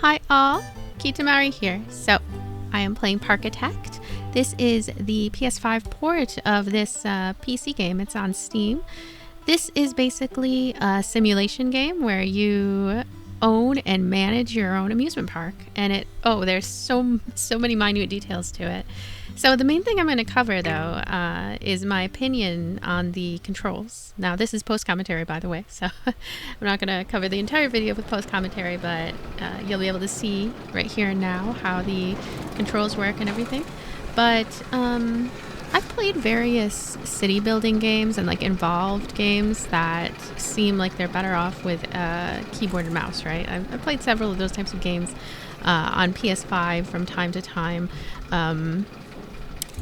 Hi all, Kitamari here. So, I am playing Parkitect. This is the PS5 port of this PC game. It's on Steam. This is basically a simulation game where you own and manage your own amusement park. And there's so many minute details to it. So the main thing I'm going to cover, though, is my opinion on the controls. Now, this is post-commentary, by the way, so I'm not going to cover the entire video with post-commentary, but you'll be able to see right here and now how the controls work and everything. But I've played various city building games and like involved games that seem like they're better off with keyboard and mouse, right? I've played several of those types of games on PS5 from time to time.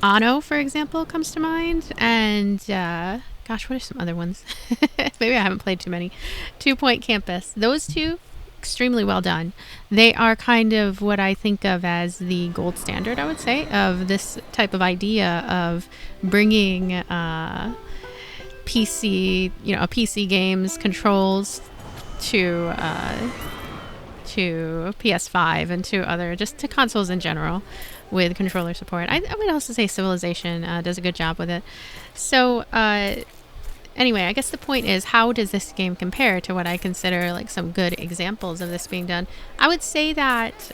Anno, for example, comes to mind, and gosh, what are some other ones? Maybe I haven't played too many. 2 Point Campus. Those two, extremely well done. They are kind of what I think of as the gold standard, I would say, of this type of idea of bringing PC games controls to PS5 and to consoles in general with controller support. I would also say Civilization does a good job with it. So anyway, I guess the point is, how does this game compare to what I consider like some good examples of this being done? I would say that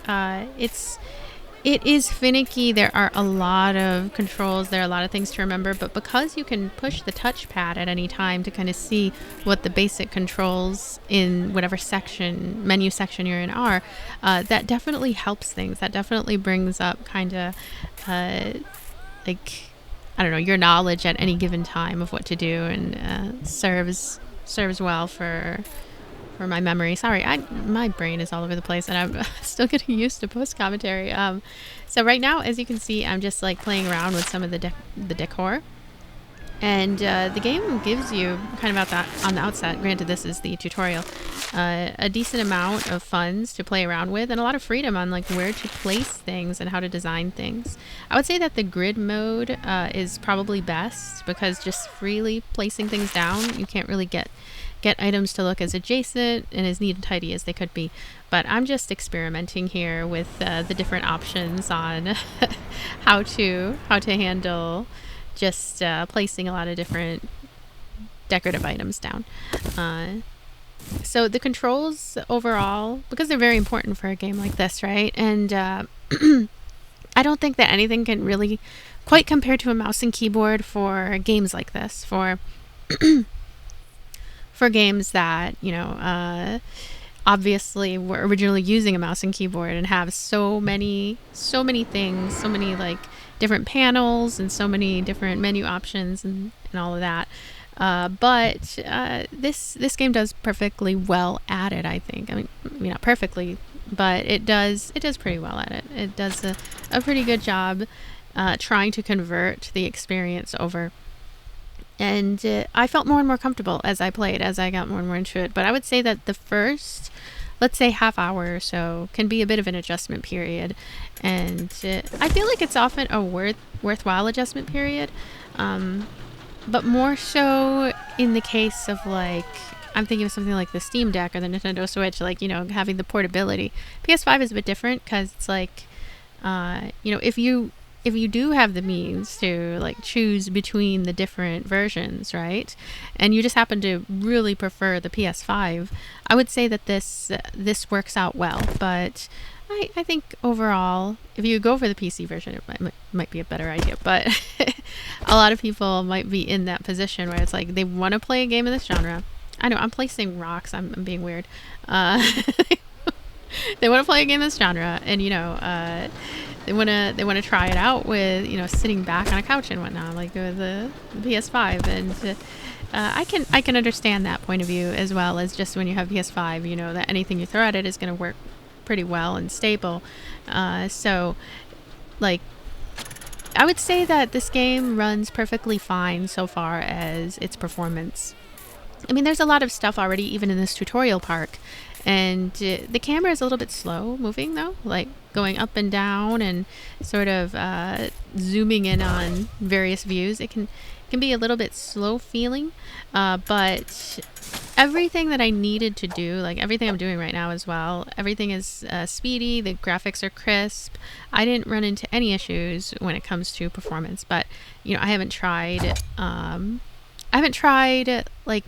it is finicky. There are a lot of controls. There are a lot of things to remember, but because you can push the touchpad at any time to kind of see what the basic controls in whatever menu section you're in are, that definitely helps things. That definitely brings up kind of your knowledge at any given time of what to do, and serves well for my memory. Sorry, my brain is all over the place, and I'm still getting used to post commentary. So right now, as you can see, I'm just like playing around with some of the decor, and the game gives you kind of on the outset. Granted, this is the tutorial. A decent amount of funds to play around with, and a lot of freedom on like where to place things and how to design things. I would say that the grid mode is probably best, because just freely placing things down, you can't really get items to look as adjacent and as neat and tidy as they could be. But I'm just experimenting here with the different options on how to handle just placing a lot of different decorative items down. So the controls overall, because they're very important for a game like this, right? And I don't think that anything can really quite compare to a mouse and keyboard for games like this. For games that, obviously were originally using a mouse and keyboard and have so many things, so many like different panels and so many different menu options and all of that. But this game does perfectly well at it, I think. I mean, not perfectly, but it does pretty well at it. It does a pretty good job trying to convert the experience over. And I felt more and more comfortable as I played, as I got more and more into it. But I would say that the first, let's say, half hour or so can be a bit of an adjustment period. And I feel like it's often a worthwhile adjustment period. But more so in the case of, like, I'm thinking of something like the Steam Deck or the Nintendo Switch, like, having the portability. PS5 is a bit different because it's like, if you do have the means to like choose between the different versions, right, and you just happen to really prefer the PS5, I would say that this works out well. But I think overall, if you go for the PC version, it might be a better idea. But a lot of people might be in that position where it's like they want to play a game in this genre. I know I'm placing rocks. I'm being weird. They want to play a game in this genre, and they want to try it out with sitting back on a couch and whatnot, like with the PS5. And I can understand that point of view, as well as just when you have PS5, that anything you throw at it is going to work pretty well and stable. So like I would say that this game runs perfectly fine so far as its performance. I mean, there's a lot of stuff already, even in this tutorial park, And the camera is a little bit slow moving though, like going up and down and sort of zooming in on various views. It can be a little bit slow feeling, but everything that I needed to do, like everything I'm doing right now as well, everything is speedy. The graphics are crisp. I didn't run into any issues when it comes to performance, but you know, I haven't tried like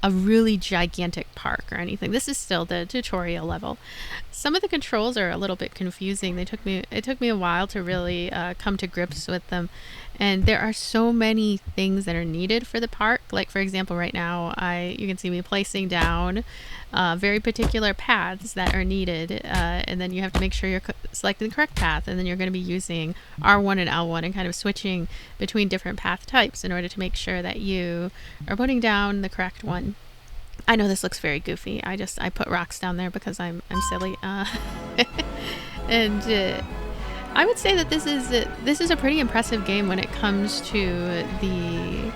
a really gigantic park or anything. This is still the tutorial level. Some of the controls are a little bit confusing. It took me a while to really come to grips with them. And there are so many things that are needed for the park. Like for example, right now, you can see me placing down very particular paths that are needed. And then you have to make sure you're selecting the correct path. And then you're going to be using R1 and L1 and kind of switching between different path types in order to make sure that you are putting down the correct one. I know this looks very goofy. I put rocks down there because I'm silly. And I would say that this is a pretty impressive game when it comes to the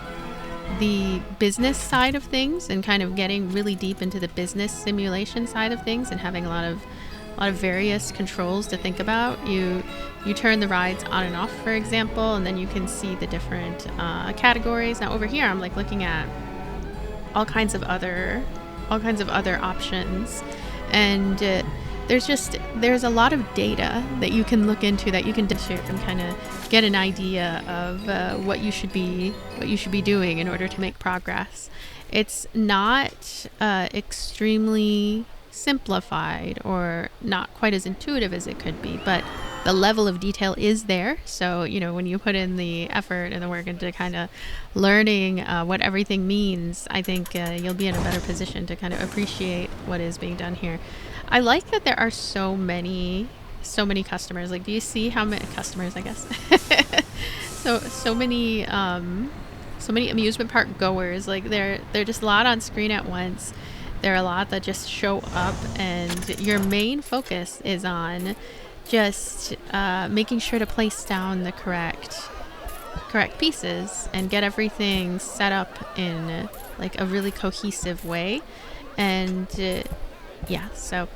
business side of things and kind of getting really deep into the business simulation side of things and having a lot of various controls to think about. You turn the rides on and off, for example, and then you can see the different categories. Now over here, I'm like looking at all kinds of other options, and there's a lot of data that you can look into, that you can and kind of get an idea of what you should be doing in order to make progress. It's not extremely simplified or not quite as intuitive as it could be, but the level of detail is there. So, you know, when you put in the effort and the work into kind of learning what everything means, I think you'll be in a better position to kind of appreciate what is being done here. I like that there are so many customers. Like, do you see how many customers, I guess? so many amusement park goers. Like, they're just a lot on screen at once. There are a lot that just show up, and your main focus is on just making sure to place down the correct pieces and get everything set up in like a really cohesive way. And yeah, so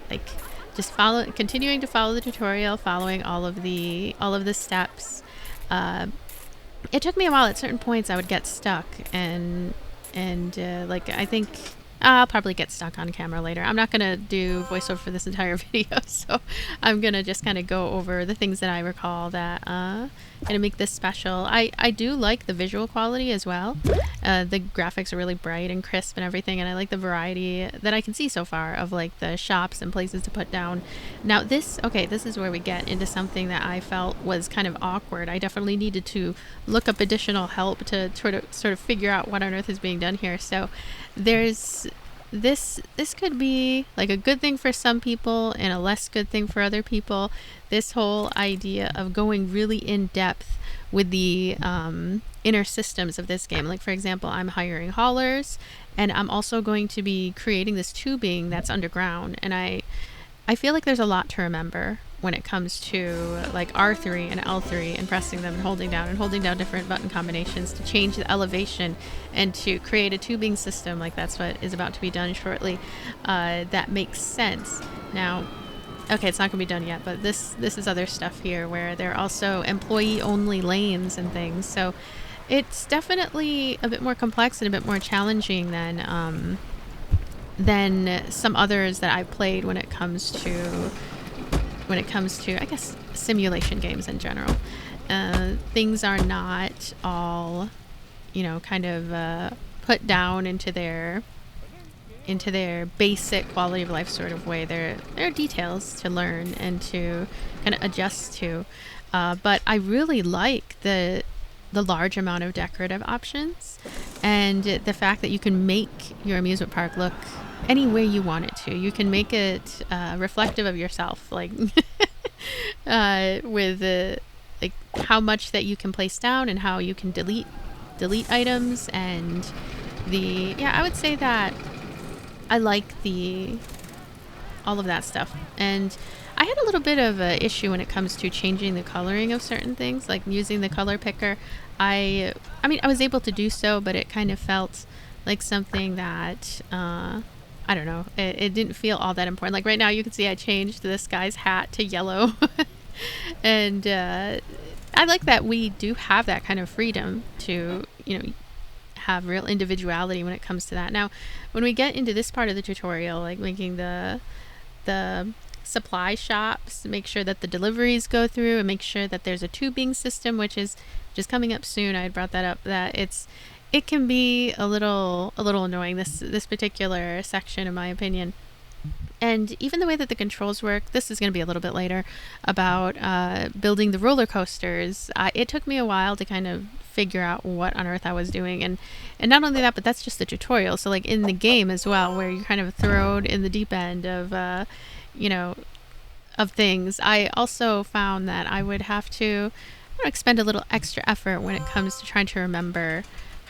like just continuing to follow the tutorial, following all of the steps. It took me a while. At certain points I would get stuck, and like I think I'll probably get stuck on camera later. I'm not going to do voiceover for this entire video, so I'm going to just kind of go over the things that I recall that going to make this special. I do like the visual quality as well. The graphics are really bright and crisp and everything, and I like the variety that I can see so far of like the shops and places to put down. Now this is where we get into something that I felt was kind of awkward. I definitely needed to look up additional help to sort of figure out what on earth is being done here. So there's this could be like a good thing for some people and a less good thing for other people. This whole idea of going really in depth with the inner systems of this game. Like for example, I'm hiring haulers, and I'm also going to be creating this tubing that's underground, and I feel like there's a lot to remember when it comes to like R3 and L3 and pressing them and holding down different button combinations to change the elevation and to create a tubing system. Like that's what is about to be done shortly. That makes sense. Now, okay, it's not gonna be done yet, but this is other stuff here where there are also employee only lanes and things. So it's definitely a bit more complex and a bit more challenging than some others that I've played when it comes to I guess simulation games in general. Things are not all, you know, kind of put down into their basic quality of life sort of way. There are details to learn and to kind of adjust to, but I really like the large amount of decorative options and the fact that you can make your amusement park look any way you want it to. You can make it reflective of yourself, like with like how much that you can place down and how you can delete items. And I would say that I like all of that stuff. And I had a little bit of an issue when it comes to changing the coloring of certain things, like using the color picker. I mean, I was able to do so, but it kind of felt like something that I don't know. It didn't feel all that important. Like right now, you can see I changed this guy's hat to yellow, and I like that we do have that kind of freedom to, you know, have real individuality when it comes to that. Now, when we get into this part of the tutorial, like making the supply shops, make sure that the deliveries go through, and make sure that there's a tubing system, which is just coming up soon. I had brought that up, that it can be a little annoying, this particular section, in my opinion. And even the way that the controls work, this is going to be a little bit later, about building the roller coasters. It took me a while to kind of figure out what on earth I was doing. And not only that, but that's just the tutorial. So like in the game as well, where you're kind of thrown in the deep end of, you know, of things. I also found that I would have to expend a little extra effort when it comes to trying to remember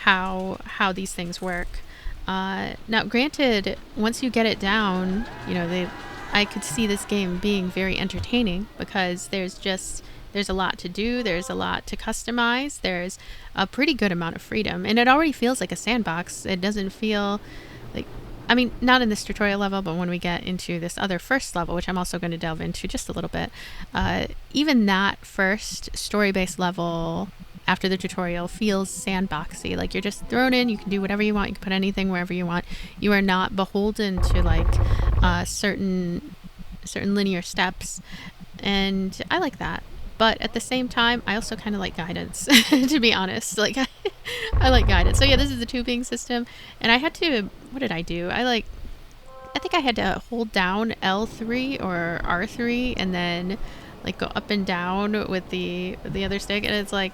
how these things work. Now, granted, once you get it down, you know, I could see this game being very entertaining because there's a lot to do, there's a lot to customize, there's a pretty good amount of freedom, and it already feels like a sandbox. It doesn't feel like, I mean, not in this tutorial level, but when we get into this other first level, which I'm also going to delve into just a little bit, even that first story-based level after the tutorial feels sandboxy. Like you're just thrown in, you can do whatever you want, you can put anything wherever you want. You are not beholden to like certain linear steps, and I like that. But at the same time, I also kind of like guidance, to be honest. Like, I like guidance. So yeah, this is the tubing system, and I had to, what did I do? I think I had to hold down L3 or R3 and then like go up and down with the other stick, and it's like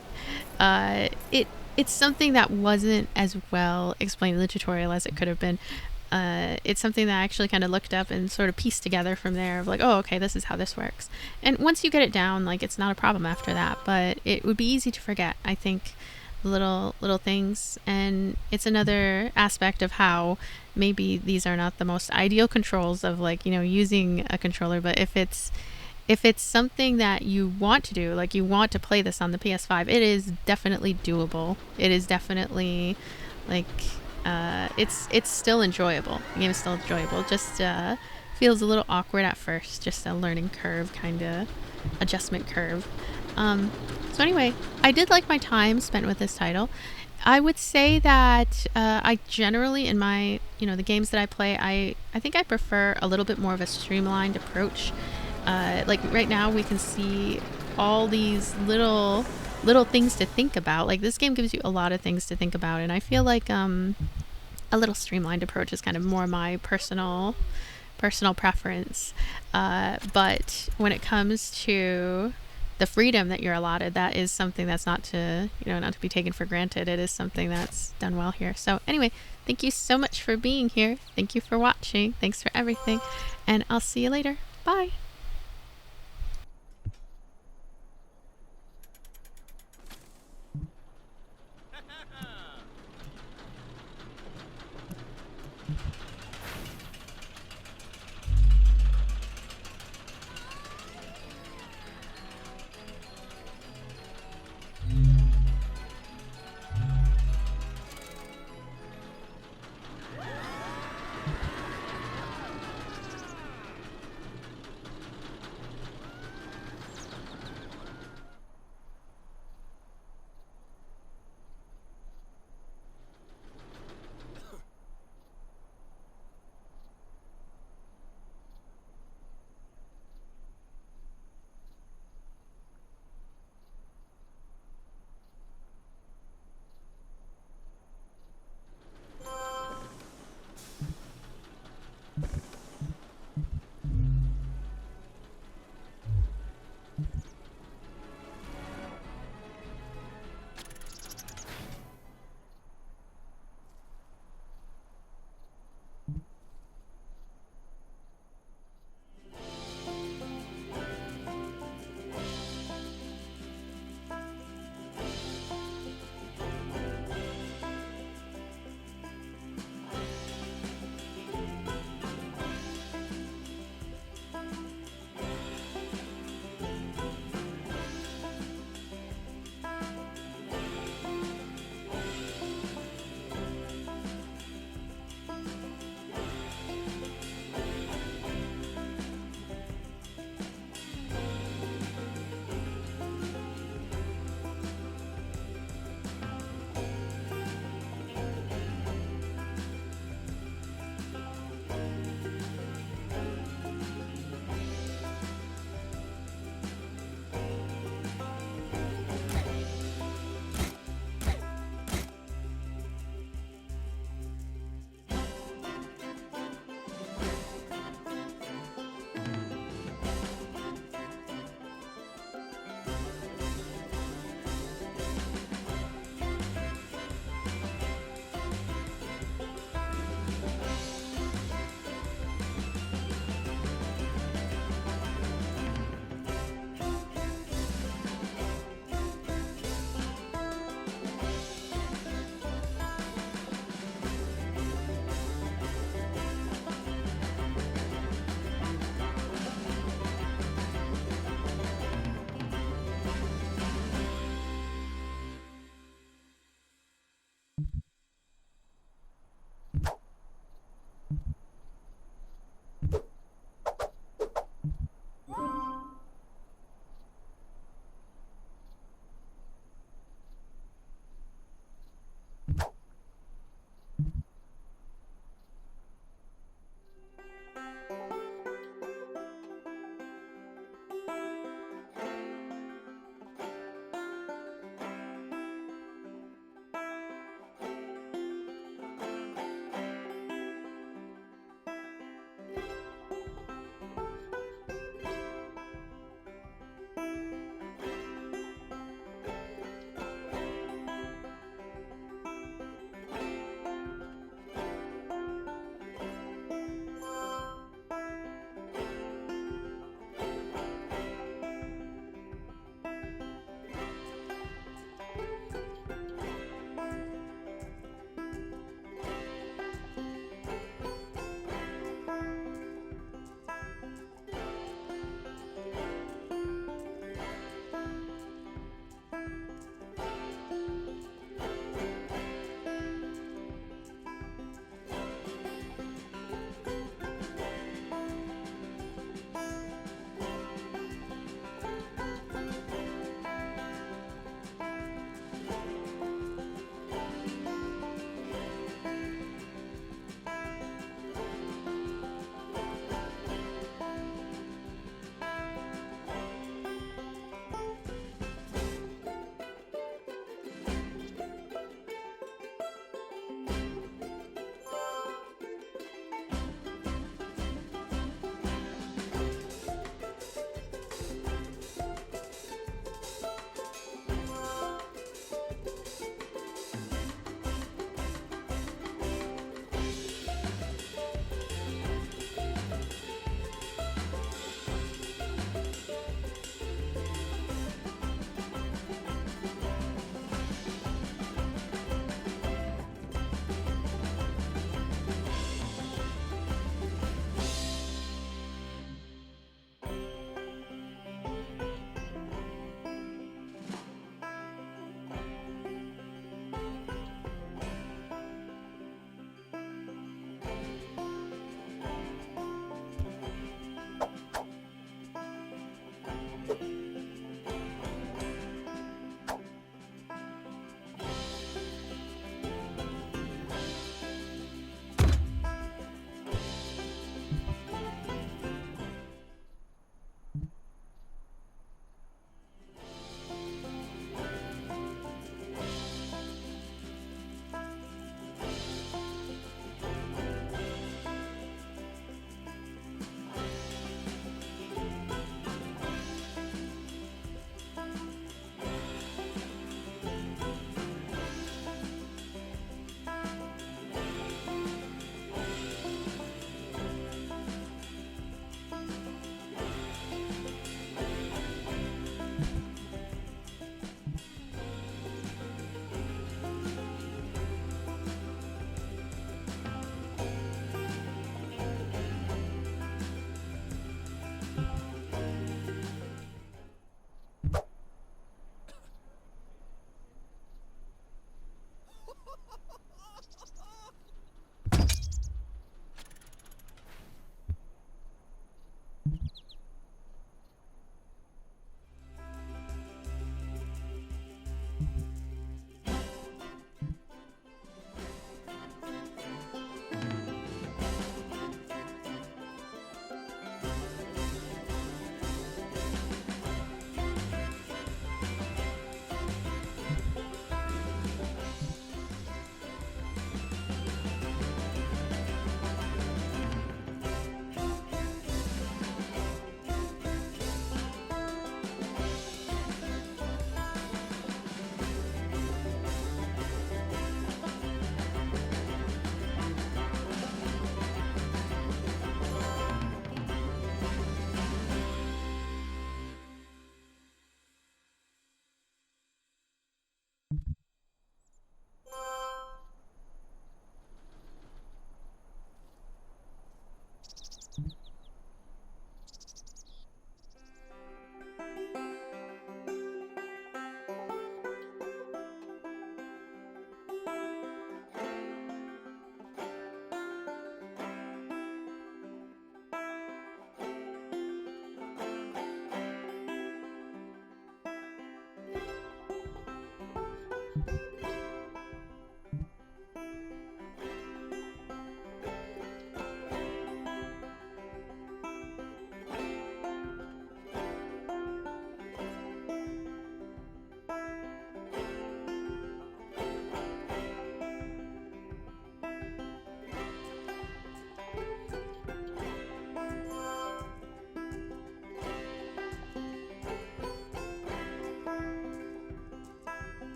it's something that wasn't as well explained in the tutorial as it could have been. It's something that I actually kind of looked up and sort of pieced together from there of like, oh, okay, this is how this works. And once you get it down, like it's not a problem after that, but it would be easy to forget, I think, little things. And it's another aspect of how maybe these are not the most ideal controls of like, you know, using a controller, but if it's something that you want to do, like you want to play this on the PS5, it is definitely doable. It is definitely like it's still enjoyable. The game is still enjoyable. Just feels a little awkward at first. Just a learning curve, kind of adjustment curve. So anyway, I did like my time spent with this title. I would say that I generally, in my, you know, the games that I play, I think I prefer a little bit more of a streamlined approach. Like right now we can see all these little things to think about. Like this game gives you a lot of things to think about, and I feel like a little streamlined approach is kind of more my personal preference. But when it comes to the freedom that you're allotted, that is something that's not to be taken for granted. It is something that's done well here. So anyway, thank you so much for being here. Thank you for watching. Thanks for everything, and I'll see you later. Bye.